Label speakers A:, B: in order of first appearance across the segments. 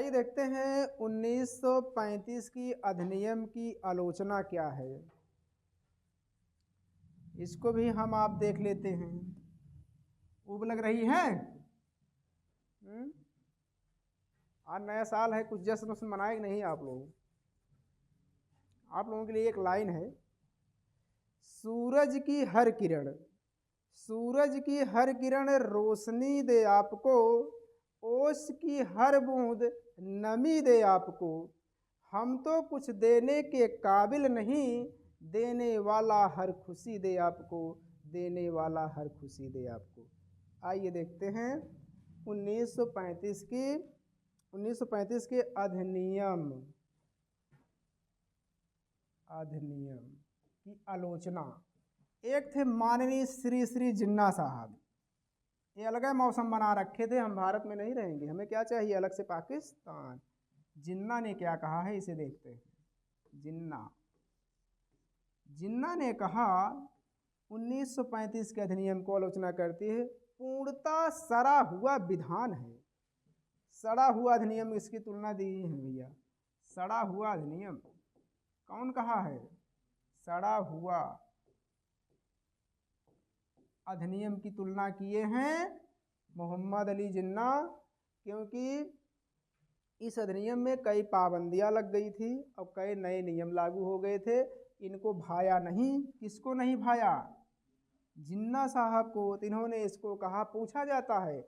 A: आइए देखते हैं 1935 की अधिनियम की आलोचना क्या है। इसको भी हम आप देख लेते हैं। ऊब लग रही है। आज नया साल है, कुछ जश्न उश्न मनाए कि नहीं आप लोग? आप लोगों के लिए एक लाइन है। सूरज की हर किरण, सूरज की हर किरण रोशनी दे आपको, ओस की हर बूंद नमी दे आपको। हम तो कुछ देने के काबिल नहीं, देने वाला हर खुशी दे आपको, देने वाला हर खुशी दे आपको। आइए देखते हैं 1935 के अधिनियम की आलोचना। एक थे माननीय श्री श्री जिन्ना साहब। ये अलग मौसम बना रखे थे, हम भारत में नहीं रहेंगे, हमें क्या चाहिए अलग से पाकिस्तान। जिन्ना ने क्या कहा है इसे देखते हैं। जिन्ना ने कहा 1935 के अधिनियम को आलोचना करती है, पूर्णतः सड़ा हुआ विधान है। सड़ा हुआ अधिनियम, इसकी तुलना दी है भैया। सड़ा हुआ अधिनियम कौन कहा है? सड़ा हुआ अधिनियम की तुलना किए हैं मोहम्मद अली जिन्ना, क्योंकि इस अधिनियम में कई पाबंदियां लग गई थी और कई नए नियम लागू हो गए थे। इनको भाया नहीं। किसको नहीं भाया? जिन्ना साहब को। इन्होंने इसको कहा, पूछा जाता है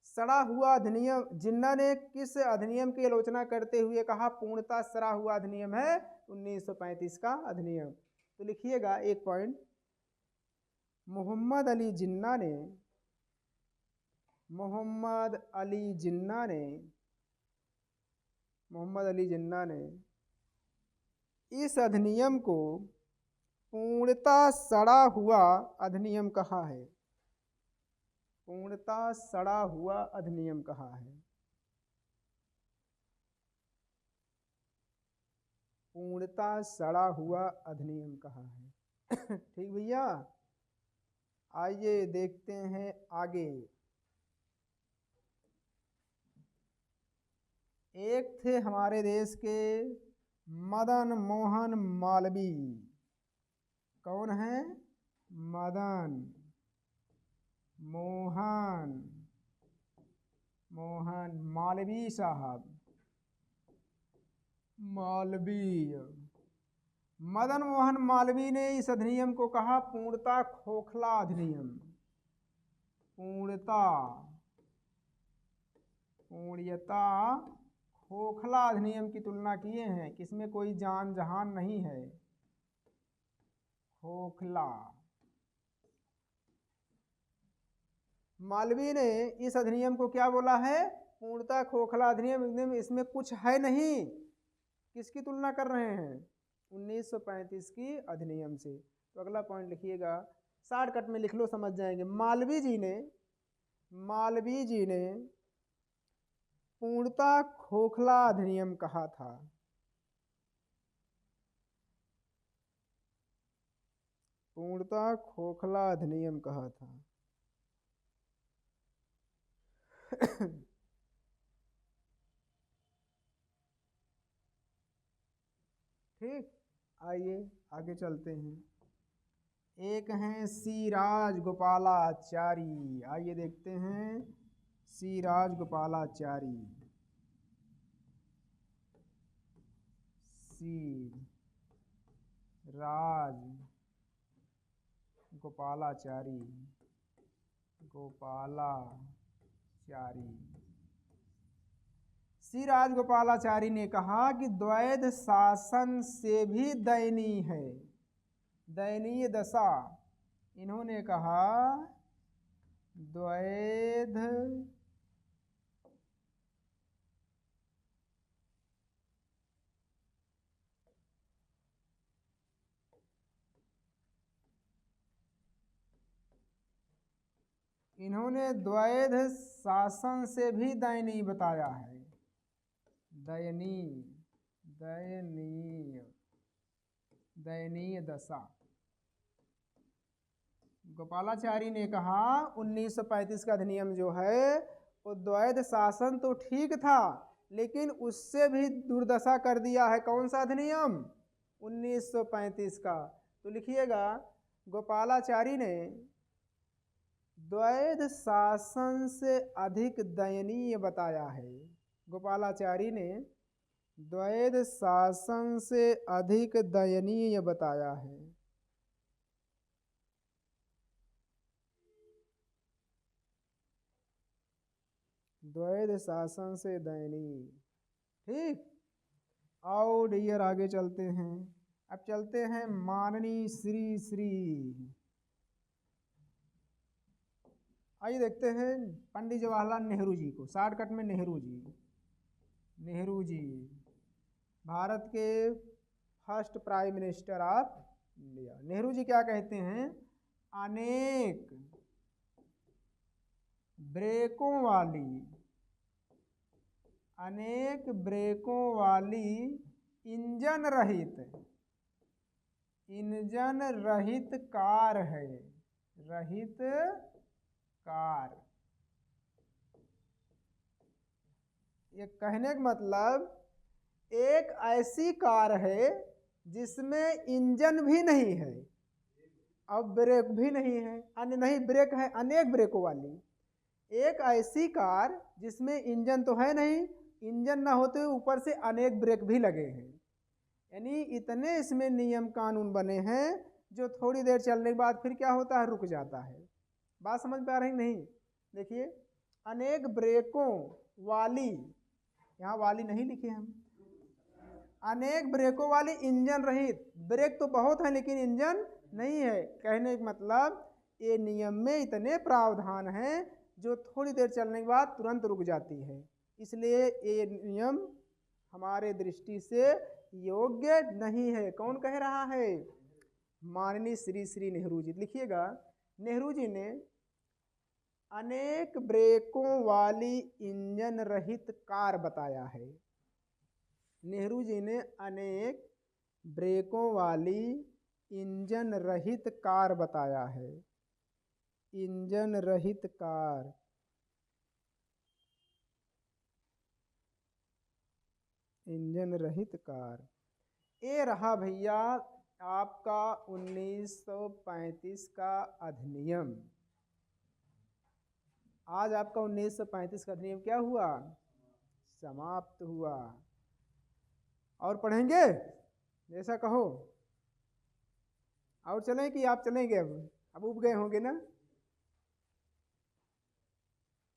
A: सड़ा हुआ अधिनियम। जिन्ना ने किस अधिनियम की आलोचना करते हुए कहा पूर्णतः सड़ा हुआ अधिनियम है? 1935 का अधिनियम। तो लिखिएगा एक पॉइंट। मोहम्मद अली जिन्ना ने इस अधिनियम को पूर्णतः सड़ा हुआ अधिनियम कहा है। पूर्णतः सड़ा हुआ अधिनियम कहा है। पूर्णतः सड़ा हुआ अधिनियम कहा है। ठीक भैया, आइए देखते हैं आगे। एक थे हमारे देश के मदन मोहन मालवीय। कौन है? मदन मोहन मालवीय साहब। मदन मोहन मालवीय ने इस अधिनियम को कहा पूर्णतः खोखला अधिनियम। पूर्णतः खोखला अधिनियम की तुलना किए हैं, किसमें कोई जान जहान नहीं है। खोखला। मालवीय ने इस अधिनियम को क्या बोला है? पूर्णतः खोखला अधिनियम, इसमें कुछ है नहीं। किसकी तुलना कर रहे हैं? 1935 की अधिनियम से। तो अगला पॉइंट लिखिएगा, शॉर्टकट में लिख लो, समझ जाएंगे। मालवीय जी ने पूर्णतः खोखला अधिनियम कहा था। पूर्णतः खोखला अधिनियम कहा था। ठीक, आइए आगे चलते हैं। एक हैं सी राजगोपालाचारी। आइए देखते हैं सी राजगोपालाचारी। सी राजगोपालाचारी। सी राजगोपालाचारी ने कहा कि द्वैध शासन से भी दयनीय है, दयनीय दशा। इन्होंने कहा द्वैध शासन से भी दयनीय बताया है। दयनीय दशा। गोपालाचारी ने कहा 1935 का अधिनियम जो है वो द्वैध शासन तो ठीक था, लेकिन उससे भी दुर्दशा कर दिया है कौन सा अधिनियम? 1935 का। तो लिखिएगा, गोपालाचारी ने द्वैध शासन से अधिक दयनीय बताया है। गोपालाचारी ने द्वैध शासन से अधिक दयनीय बताया है। द्वैध शासन से दयनीय। ठीक, और डियर आगे चलते हैं। अब चलते हैं माननीय श्री श्री। आइए देखते हैं पंडित जवाहरलाल नेहरू जी को, शॉर्टकट में नेहरू जी। नेहरू जी भारत के first prime minister of India. Nehru ji क्या कहते हैं? अनेक ब्रेकों वाली इंजन रहित कार है। कार, ये कहने का मतलब एक ऐसी कार है जिसमें इंजन भी नहीं है और ब्रेक भी नहीं है, अन्य नहीं ब्रेक है, अनेक ब्रेकों वाली एक ऐसी कार जिसमें इंजन तो है नहीं, इंजन ना होते ऊपर से अनेक ब्रेक भी लगे हैं। यानी इतने इसमें नियम कानून बने हैं जो थोड़ी देर चलने के बाद फिर क्या होता है? रुक जाता है। बात समझ में आ रही नहीं? देखिए, अनेक ब्रेकों वाली, यहाँ वाली नहीं लिखे हम, अनेक ब्रेकों वाली इंजन रहित। ब्रेक तो बहुत है लेकिन इंजन नहीं है। कहने का मतलब ये नियम में इतने प्रावधान हैं जो थोड़ी देर चलने के बाद तुरंत रुक जाती है। इसलिए ये नियम हमारे दृष्टि से योग्य नहीं है। कौन कह रहा है? माननीय श्री श्री नेहरू जी। लिखिएगा, नेहरू जी ने अनेक ब्रेकों वाली इंजन रहित कार बताया है। नेहरू जी ने अनेक ब्रेकों वाली इंजन रहित कार बताया है। इंजन रहित कार, इंजन रहित कार। ये रहा भैया आपका 1935 का अधिनियम। आज आपका 1935 का अधिनियम क्या हुआ? समाप्त हुआ। और पढ़ेंगे? जैसा कहो। और चलें कि आप चलेंगे? अब उब गए होंगे ना?